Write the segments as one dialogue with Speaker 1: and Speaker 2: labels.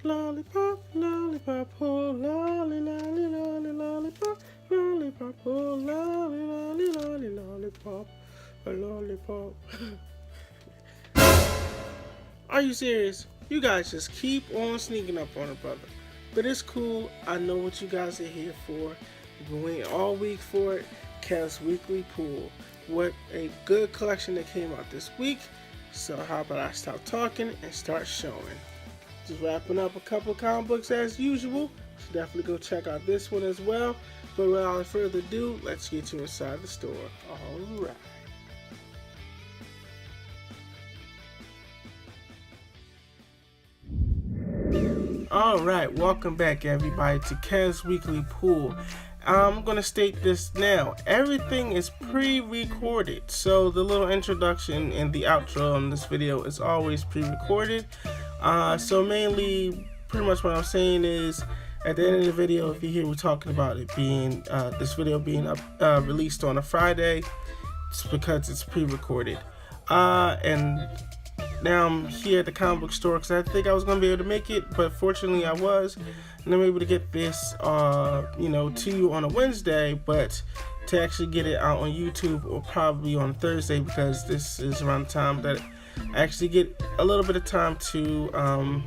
Speaker 1: lollipop, lollipop, oh lolly, lolly, lolly, lollipop, lollipop, oh lolly, lolly, lolly, lollipop, a lollipop. Are you serious? You guys just keep on sneaking up on a brother. But it's cool. I know what you guys are here for. We've been waiting all week for it. Kev's Weekly Pool. What a good collection that came out this week. So how about I stop talking and start showing. Just wrapping up a couple of comic books as usual. So definitely go check out this one as well. But without further ado, let's get you inside the store. Alright. Alright, welcome back everybody to Kev's Weekly Pool. I'm going to state this now. Everything is pre-recorded. So the little introduction and the outro on this video is always pre-recorded. So mainly, pretty much what I'm saying is, at the end of the video, if you hear me talking about it being, this video being released on a Friday, it's because it's pre-recorded. And now I'm here at the comic book store because I think I was going to be able to make it, but fortunately I was. And I'm able to get this, to you on a Wednesday, but to actually get it out on YouTube or probably on Thursday because this is around the time that I actually get a little bit of time to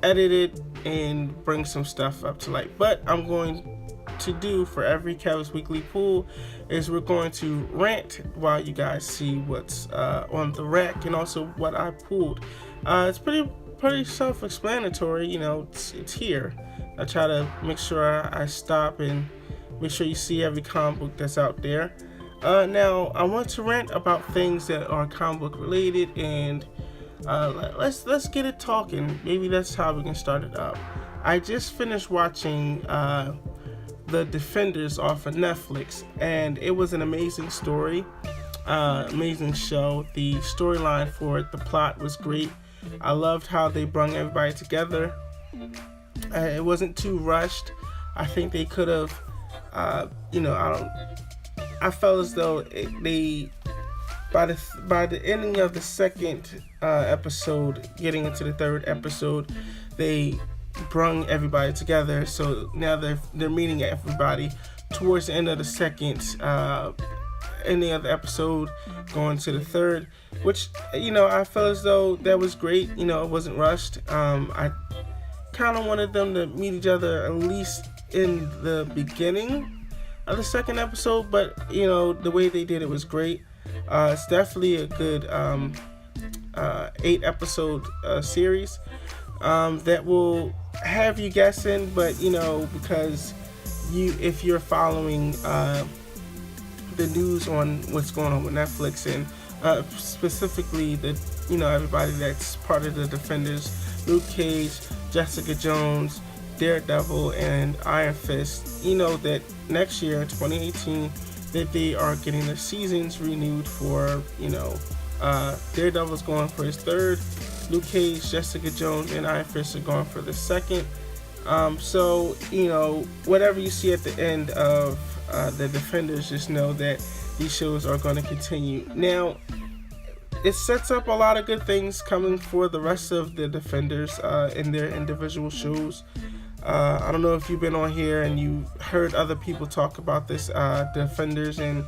Speaker 1: edit it and bring some stuff up to light. But I'm going to do for every Kev's Weekly Pool is we're going to rant while you guys see what's on the rack and also what I pulled. It's pretty self-explanatory, it's here. I try to make sure I stop and make sure you see every comic book that's out there. Now I want to rant about things that are comic book related, and let's get it talking. Maybe that's how we can start it up. I just finished watching The Defenders off of Netflix, and it was an amazing story, amazing show. The storyline for it, the plot was great. I loved how they brought everybody together. It wasn't too rushed. I think they could have, I felt as though by the ending of the second episode, getting into the third episode, they brung everybody together. So now they're meeting everybody towards the end of the second ending of the episode, going to the third, which I felt as though that was great. It wasn't rushed. I kind of wanted them to meet each other at least in the beginning of the second episode, but the way they did it was great. It's definitely a good 8 episode series that will have you guessing, but because if you're following the news on what's going on with Netflix and specifically everybody that's part of the Defenders, Luke Cage, Jessica Jones, Daredevil, and Iron Fist, that next year in 2018 that they are getting their seasons renewed for, Daredevil's going for his third, Luke Cage, Jessica Jones, and Iron Fist are going for the second. So, whatever you see at the end of the Defenders, just know that these shows are going to continue. Now, it sets up a lot of good things coming for the rest of the Defenders in their individual shows. I don't know if you've been on here and you heard other people talk about this Defenders, and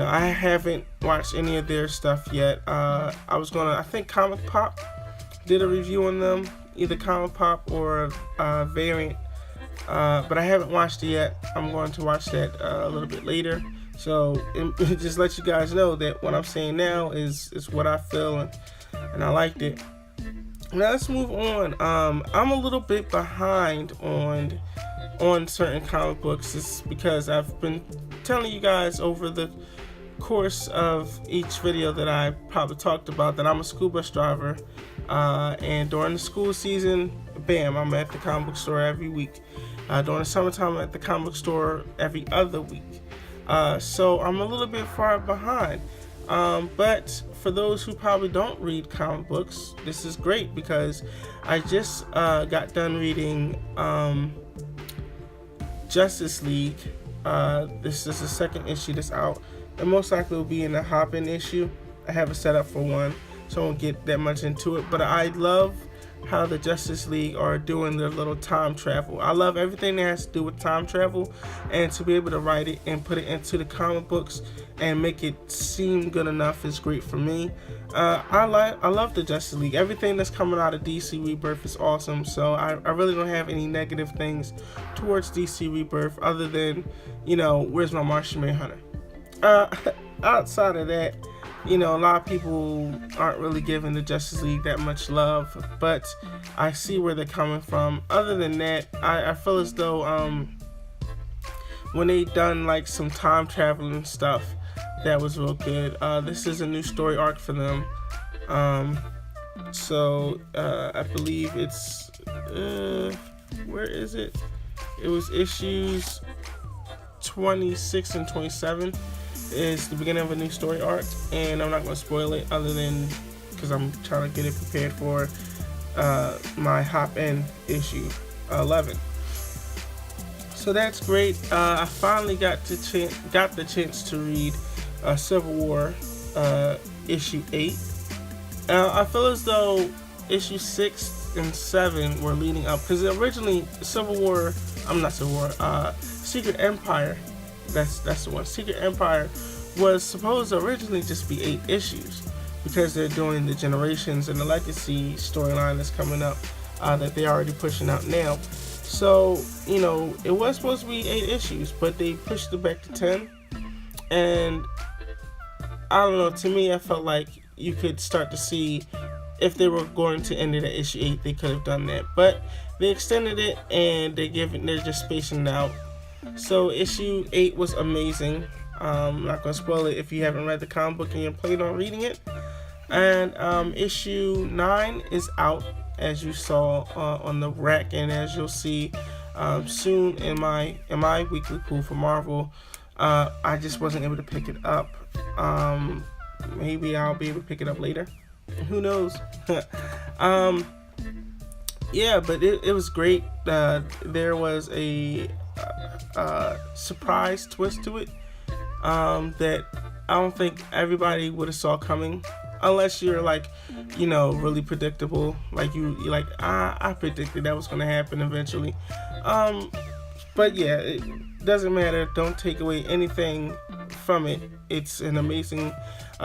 Speaker 1: I haven't watched any of their stuff yet. I think Comic Pop did a review on them, either Comic Pop or Variant, but I haven't watched it yet. I'm going to watch that a little bit later. So it just let you guys know that what I'm saying now is what I feel, and I liked it. Now let's move on. I'm a little bit behind on certain comic books. It's because I've been telling you guys over the course of each video that I probably talked about that I'm a school bus driver, and during the school season, bam, I'm at the comic book store every week. During the summertime, I'm at the comic book store every other week. So I'm a little bit far behind. But for those who probably don't read comic books, this is great because I just got done reading Justice League. This is the second issue that's out. It most likely will be in a hop-in issue. I have it set up for one, so I won't get that much into it. But I love how the Justice League are doing their little time travel. I love everything that has to do with time travel, and to be able to write it and put it into the comic books and make it seem good enough is great for me. I love the Justice League. Everything that's coming out of DC Rebirth is awesome, so I really don't have any negative things towards DC Rebirth other than, where's my Martian Manhunter? Outside of that, a lot of people aren't really giving the Justice League that much love, but I see where they're coming from. Other than that, I feel as though when they done like some time traveling stuff, that was real good. This is a new story arc for them. So I believe it's where is it? It was issues 26 and 27 is the beginning of a new story arc, and I'm not going to spoil it other than because I'm trying to get it prepared for my hop in issue 11. So that's great. I finally got the chance to read Civil War issue 8. I feel as though issue 6 and 7 were leading up, because originally Secret Empire, that's the one. Secret Empire was supposed to originally just be 8 issues, because they're doing the Generations and the Legacy storyline that's coming up that they're already pushing out now. So, it was supposed to be 8 issues, but they pushed it back to 10. And I don't know, to me, I felt like you could start to see if they were going to end it at issue 8, they could have done that. But they extended it, and they're just spacing it out. So issue 8 was amazing. I'm not going to spoil it if you haven't read the comic book and you're planning on reading it. And issue 9 is out, as you saw on the rack, and as you'll see soon in my weekly pool for Marvel. I just wasn't able to pick it up. Maybe I'll be able to pick it up later. Who knows? Yeah, but it was great. There was a surprise twist to it that I don't think everybody would have saw coming, unless you're like, really predictable. Like you're like, I predicted that was going to happen eventually. But yeah, it doesn't matter. Don't take away anything from it. It's an amazing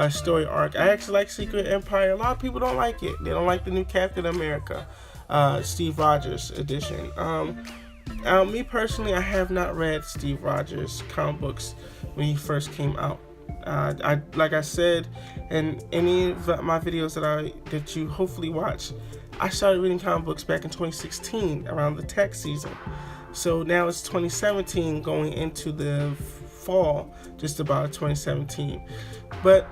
Speaker 1: story arc. I actually like Secret Empire. A lot of people don't like it. They don't like the new Captain America, Steve Rogers edition. Me personally, I have not read Steve Rogers comic books when he first came out. Like I said in any of my videos that you hopefully watch, I started reading comic books back in 2016 around the tax season. So now it's 2017 going into the fall, just about 2017. But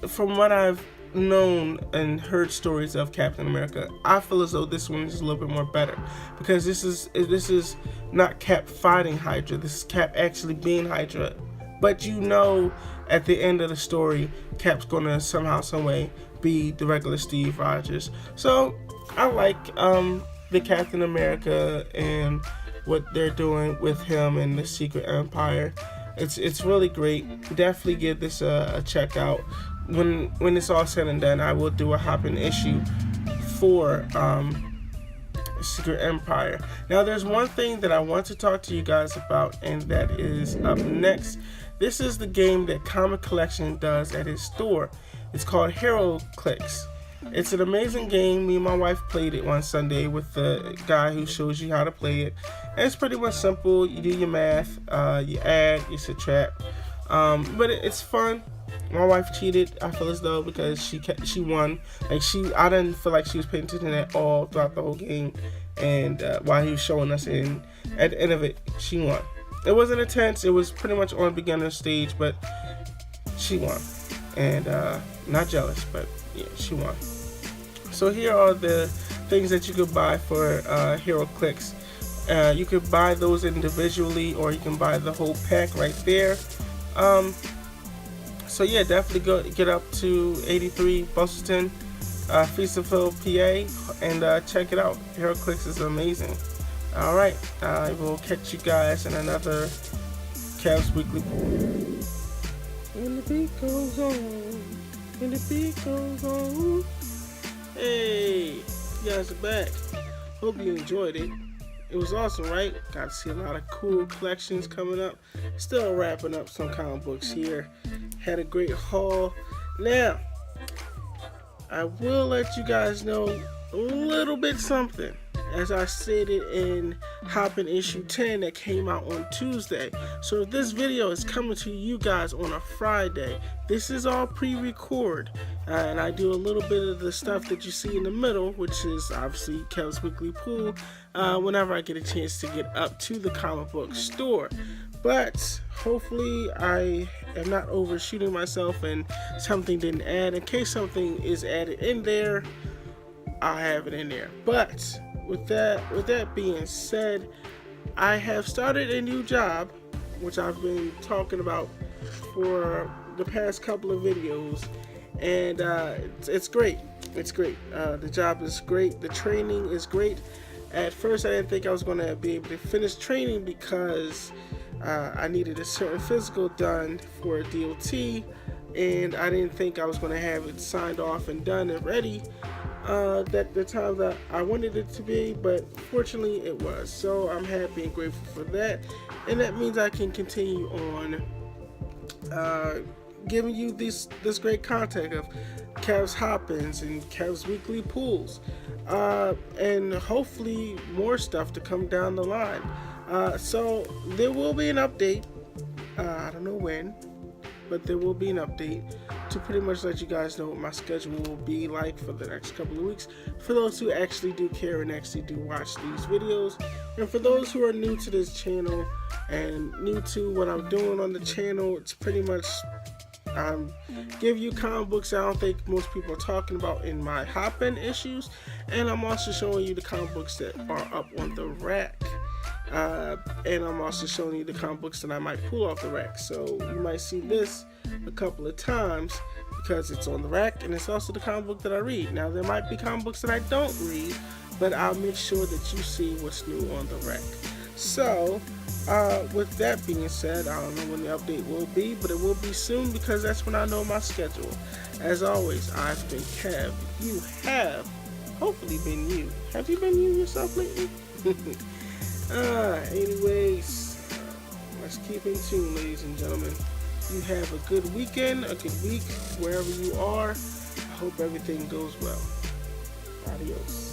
Speaker 1: from what I've known and heard stories of Captain America, I feel as though this one is a little bit more better, because this is not Cap fighting Hydra. This is Cap actually being Hydra. But at the end of the story, Cap's gonna somehow, some way be the regular Steve Rogers. So I like the Captain America and what they're doing with him and the Secret Empire. It's really great. Definitely give this a check out. When it's all said and done, I will do a hop-in issue for Secret Empire. Now, there's one thing that I want to talk to you guys about, and that is up next. This is the game that Comic Collection does at his store. It's called HeroClix. It's an amazing game. Me and my wife played it one Sunday with the guy who shows you how to play it. And it's pretty much simple. You do your math, you add, you subtract, but it's fun. My wife cheated, I feel as though, because she won. Like I didn't feel like she was paying attention at all throughout the whole game. And while he was showing us, and at the end of it, she won. It wasn't intense. It was pretty much on beginner stage, but she won. And not jealous, but yeah, she won. So here are the things that you could buy for HeroClix. You could buy those individually, or you can buy the whole pack right there. So yeah, definitely go get up to 83 Busselton, Feasterville, PA, and check it out. HeroClix is amazing. All right, I will catch you guys in another Cavs Weekly. When the beat goes on, when the beat goes on, hey. You guys are back. Hope you enjoyed it. It was awesome, right? Got to see a lot of cool collections coming up. Still wrapping up some comic books here. Had a great haul. Now, I will let you guys know a little bit something. As I stated in Hoppin' issue 10 that came out on Tuesday. So this video is coming to you guys on a Friday. This is all pre-record. And I do a little bit of the stuff that you see in the middle, which is obviously Kev's Weekly Pool, whenever I get a chance to get up to the comic book store. But hopefully I am not overshooting myself and something didn't add. In case something is added in there, I'll have it in there. But with that being said, I have started a new job, which I've been talking about for the past couple of videos, and it's great. It's great. The job is great. The training is great. At first, I didn't think I was going to be able to finish training because I needed a certain physical done for a DOT, and I didn't think I was going to have it signed off and done and ready that the time that I wanted it to be, but fortunately it was. So I'm happy and grateful for that, and that means I can continue on giving you this great content of Kev's Hoppins and Kev's Weekly Pools, and hopefully more stuff to come down the line. So there will be an update. I don't know when, but there will be an update to pretty much let you guys know what my schedule will be like for the next couple of weeks, for those who actually do care and actually do watch these videos. And for those who are new to this channel and new to what I'm doing on the channel, it's pretty much give you comic books I don't think most people are talking about in my Hoppin' issues, and I'm also showing you the comic books that are up on the rack. And I'm also showing you the comic books that I might pull off the rack. So you might see this a couple of times because it's on the rack, and it's also the comic book that I read. Now there might be comic books that I don't read, but I'll make sure that you see what's new on the rack. So with that being said, I don't know when the update will be, but it will be soon because that's when I know my schedule. As always, I've been Kev. You have hopefully been you. Have you been you yourself lately? Anyways, let's keep in tune, ladies and gentlemen. You have a good weekend, a good week, wherever you are. I hope everything goes well. Adios.